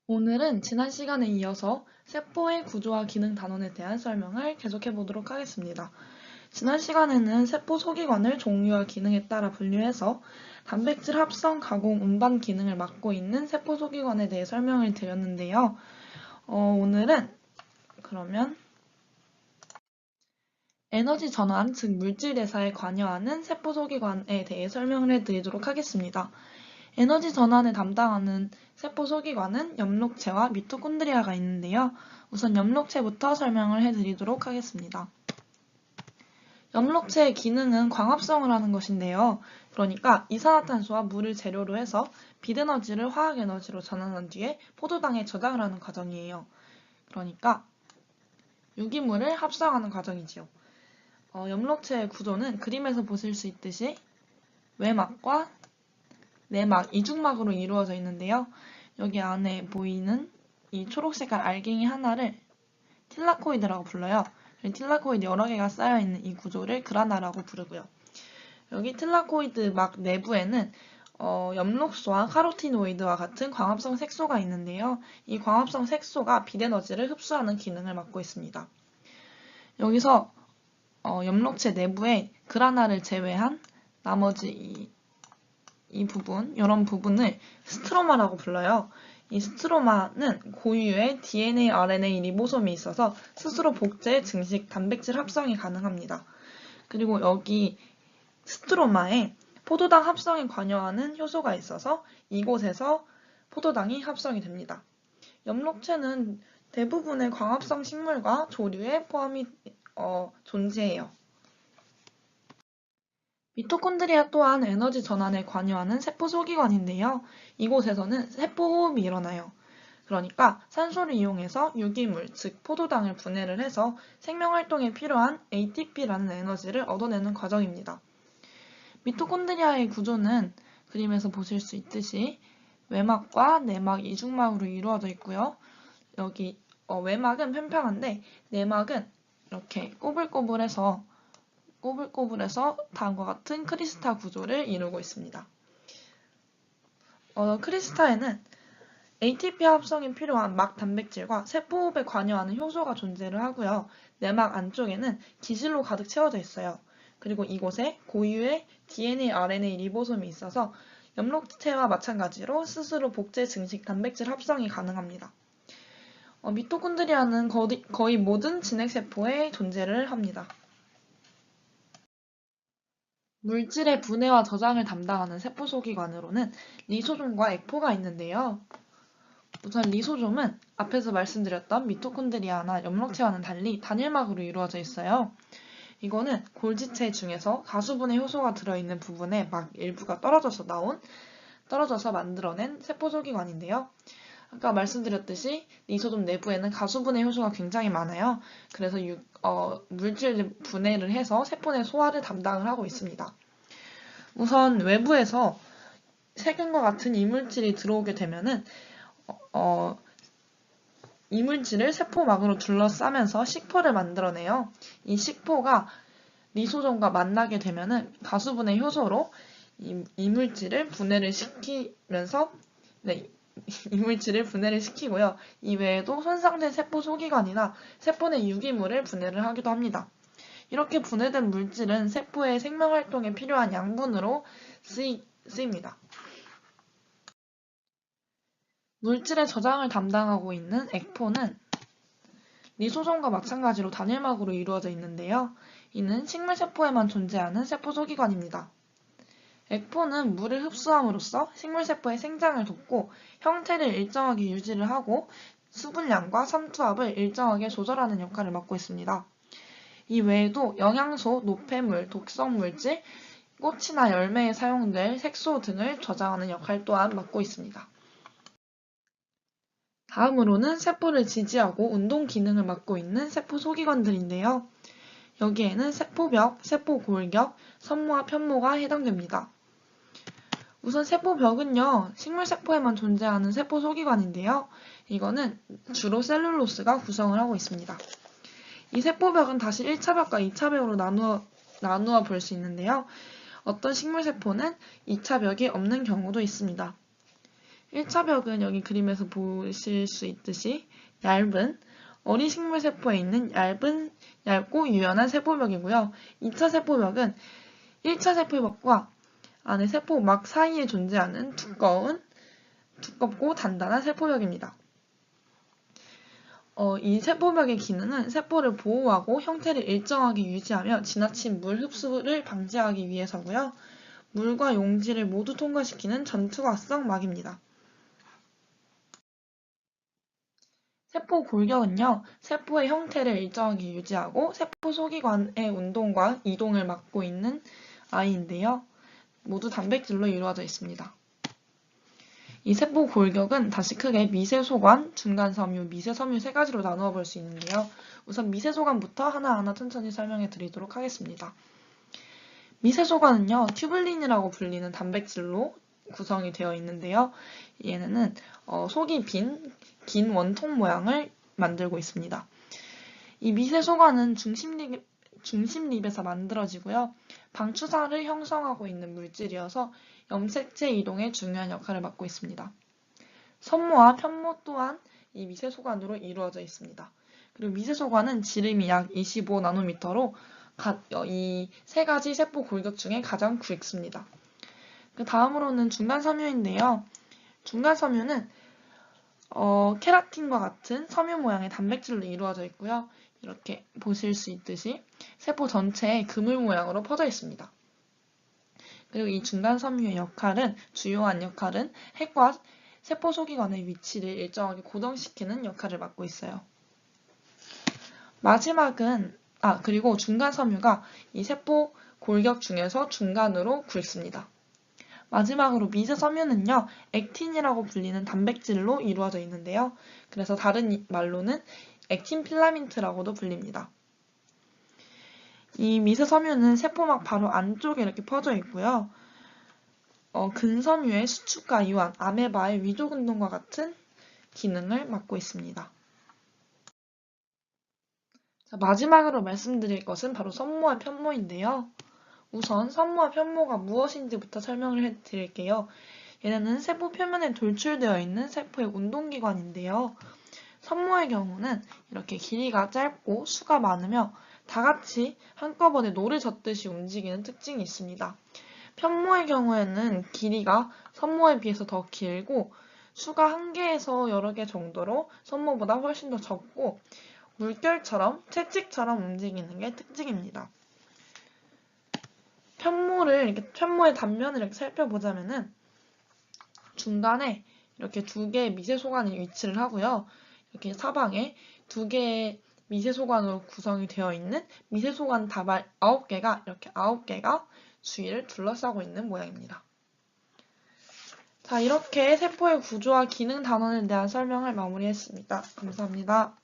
오늘은 지난 시간에 이어서 세포의 구조와 기능 단원에 대한 설명을 계속해 보도록 하겠습니다. 지난 시간에는 세포 소기관을 종류와 기능에 따라 분류해서 단백질 합성, 가공, 운반 기능을 맡고 있는 세포 소기관에 대해 설명을 드렸는데요. 오늘은 그러면 에너지 전환, 즉 물질 대사에 관여하는 세포 소기관에 대해 설명을 해드리도록 하겠습니다. 에너지 전환을 담당하는 세포 소기관은 엽록체와 미토콘드리아가 있는데요. 우선 엽록체부터 설명을 해드리도록 하겠습니다. 엽록체의 기능은 광합성을 하는 것인데요. 그러니까 이산화탄소와 물을 재료로 해서 빛에너지를 화학에너지로 전환한 뒤에 포도당에 저장을 하는 과정이에요. 그러니까 유기물을 합성하는 과정이지요. 엽록체의 구조는 그림에서 보실 수 있듯이 외막과 내막, 이중막으로 이루어져 있는데요. 여기 안에 보이는 이 초록색깔 알갱이 하나를 틸라코이드라고 불러요. 틸라코이드 여러 개가 쌓여있는 이 구조를 그라나라고 부르고요. 여기 틸라코이드 막 내부에는 엽록소와 카로티노이드와 같은 광합성 색소가 있는데요. 이 광합성 색소가 빛에너지를 흡수하는 기능을 맡고 있습니다. 여기서 엽록체 내부에 그라나를 제외한 나머지 이런 부분을 스트로마라고 불러요. 이 스트로마는 고유의 DNA, RNA 리보솜이 있어서 스스로 복제, 증식, 단백질 합성이 가능합니다. 그리고 여기 스트로마에 포도당 합성에 관여하는 효소가 있어서 이곳에서 포도당이 합성이 됩니다. 엽록체는 대부분의 광합성 식물과 조류에 포함이 존재해요. 미토콘드리아 또한 에너지 전환에 관여하는 세포 소기관인데요. 이곳에서는 세포 호흡이 일어나요. 그러니까 산소를 이용해서 유기물, 즉 포도당을 분해를 해서 생명활동에 필요한 ATP라는 에너지를 얻어내는 과정입니다. 미토콘드리아의 구조는 그림에서 보실 수 있듯이 외막과 내막, 이중막으로 이루어져 있고요. 여기 외막은 평평한데 내막은 이렇게 꼬불꼬불해서 다음과 같은 크리스타 구조를 이루고 있습니다. 크리스타에는 ATP 합성이 필요한 막 단백질과 세포호흡에 관여하는 효소가 존재를 하고요. 내막 안쪽에는 기질로 가득 채워져 있어요. 그리고 이곳에 고유의 DNA, RNA 리보솜이 있어서 엽록체와 마찬가지로 스스로 복제, 증식, 단백질 합성이 가능합니다. 미토콘드리아는 거의 모든 진핵세포에 존재를 합니다. 물질의 분해와 저장을 담당하는 세포 소기관으로는 리소솜과 액포가 있는데요. 우선 리소솜은 앞에서 말씀드렸던 미토콘드리아나 엽록체와는 달리 단일막으로 이루어져 있어요. 이거는 골지체 중에서 가수분해 효소가 들어있는 부분에 막 일부가 떨어져서 만들어낸 세포 소기관인데요. 아까 말씀드렸듯이 리소솜 내부에는 가수분해 효소가 굉장히 많아요. 그래서 물질 분해를 해서 세포 내 소화를 담당을 하고 있습니다. 우선 외부에서 세균과 같은 이물질이 들어오게 되면은 이물질을 세포막으로 둘러싸면서 식포를 만들어내요. 이 식포가 리소솜과 만나게 되면은 가수분해 효소로 이물질을 분해를 시키면서 이물질을 분해를 시키고요. 이외에도 손상된 세포 소기관이나 세포 내 유기물을 분해를 하기도 합니다. 이렇게 분해된 물질은 세포의 생명활동에 필요한 양분으로 쓰입니다. 물질의 저장을 담당하고 있는 액포는 리소솜과 마찬가지로 단일막으로 이루어져 있는데요. 이는 식물세포에만 존재하는 세포 소기관입니다. 액포는 물을 흡수함으로써 식물세포의 생장을 돕고 형태를 일정하게 유지를 하고 수분량과 삼투압을 일정하게 조절하는 역할을 맡고 있습니다. 이 외에도 영양소, 노폐물, 독성물질, 꽃이나 열매에 사용될 색소 등을 저장하는 역할 또한 맡고 있습니다. 다음으로는 세포를 지지하고 운동 기능을 맡고 있는 세포 소기관들인데요. 여기에는 세포벽, 세포골격, 선모와 편모가 해당됩니다. 우선 세포벽은요, 식물세포에만 존재하는 세포 소기관인데요. 이거는 주로 셀룰로스가 구성을 하고 있습니다. 이 세포벽은 다시 1차 벽과 2차 벽으로 나누어 볼 수 있는데요. 어떤 식물세포는 2차 벽이 없는 경우도 있습니다. 1차 벽은 여기 그림에서 보실 수 있듯이 얇은 어린 식물 세포에 있는 얇고 유연한 세포벽이고요. 2차 세포벽은 1차 세포벽과 안에 세포막 사이에 존재하는 두껍고 단단한 세포벽입니다. 이 세포벽의 기능은 세포를 보호하고 형태를 일정하게 유지하며 지나친 물 흡수를 방지하기 위해서고요. 물과 용지를 모두 통과시키는 전투과성 막입니다. 세포 골격은요, 세포의 형태를 일정하게 유지하고 세포 소기관의 운동과 이동을 막고 있는 아이인데요. 모두 단백질로 이루어져 있습니다. 이 세포 골격은 다시 크게 미세소관, 중간섬유, 미세섬유 세 가지로 나누어 볼 수 있는데요. 우선 미세소관부터 하나하나 천천히 설명해 드리도록 하겠습니다. 미세소관은요, 튜블린이라고 불리는 단백질로 구성이 되어 있는데요. 얘네는 속이 긴 원통 모양을 만들고 있습니다. 이 미세소관은 중심립에서 만들어지고요. 방추사를 형성하고 있는 물질이어서 염색체 이동에 중요한 역할을 맡고 있습니다. 선모와 편모 또한 이 미세소관으로 이루어져 있습니다. 그리고 미세소관은 지름이 약 25나노미터로 이 세 가지 세포 골격 중에 가장 굵습니다. 그 다음으로는 중간섬유인데요. 중간섬유는 케라틴과 같은 섬유 모양의 단백질로 이루어져 있고요. 이렇게 보실 수 있듯이 세포 전체에 그물 모양으로 퍼져 있습니다. 그리고 이 중간섬유의 주요한 역할은 핵과 세포 소기관의 위치를 일정하게 고정시키는 역할을 맡고 있어요. 그리고 중간섬유가 이 세포 골격 중에서 중간으로 굵습니다. 마지막으로 미세섬유는요, 액틴이라고 불리는 단백질로 이루어져 있는데요. 그래서 다른 말로는 액틴 필라멘트라고도 불립니다. 이 미세섬유는 세포막 바로 안쪽에 이렇게 퍼져 있고요. 근섬유의 수축과 이완, 아메바의 위조근동과 같은 기능을 맡고 있습니다. 자, 마지막으로 말씀드릴 것은 바로 선모와 편모인데요. 우선 선모와 편모가 무엇인지부터 설명을 해드릴게요. 얘네는 세포 표면에 돌출되어 있는 세포의 운동기관인데요. 선모의 경우는 이렇게 길이가 짧고 수가 많으며 다 같이 한꺼번에 노를 젓듯이 움직이는 특징이 있습니다. 편모의 경우에는 길이가 선모에 비해서 더 길고 수가 한 개에서 여러 개 정도로 선모보다 훨씬 더 적고 물결처럼 채찍처럼 움직이는 게 특징입니다. 편모의 단면을 이렇게 살펴보자면은 중간에 이렇게 두 개의 미세소관이 위치를 하고요. 이렇게 사방에 두 개의 미세소관으로 구성이 되어 있는 미세소관 다발 9개가 주위를 둘러싸고 있는 모양입니다. 자, 이렇게 세포의 구조와 기능 단원에 대한 설명을 마무리했습니다. 감사합니다.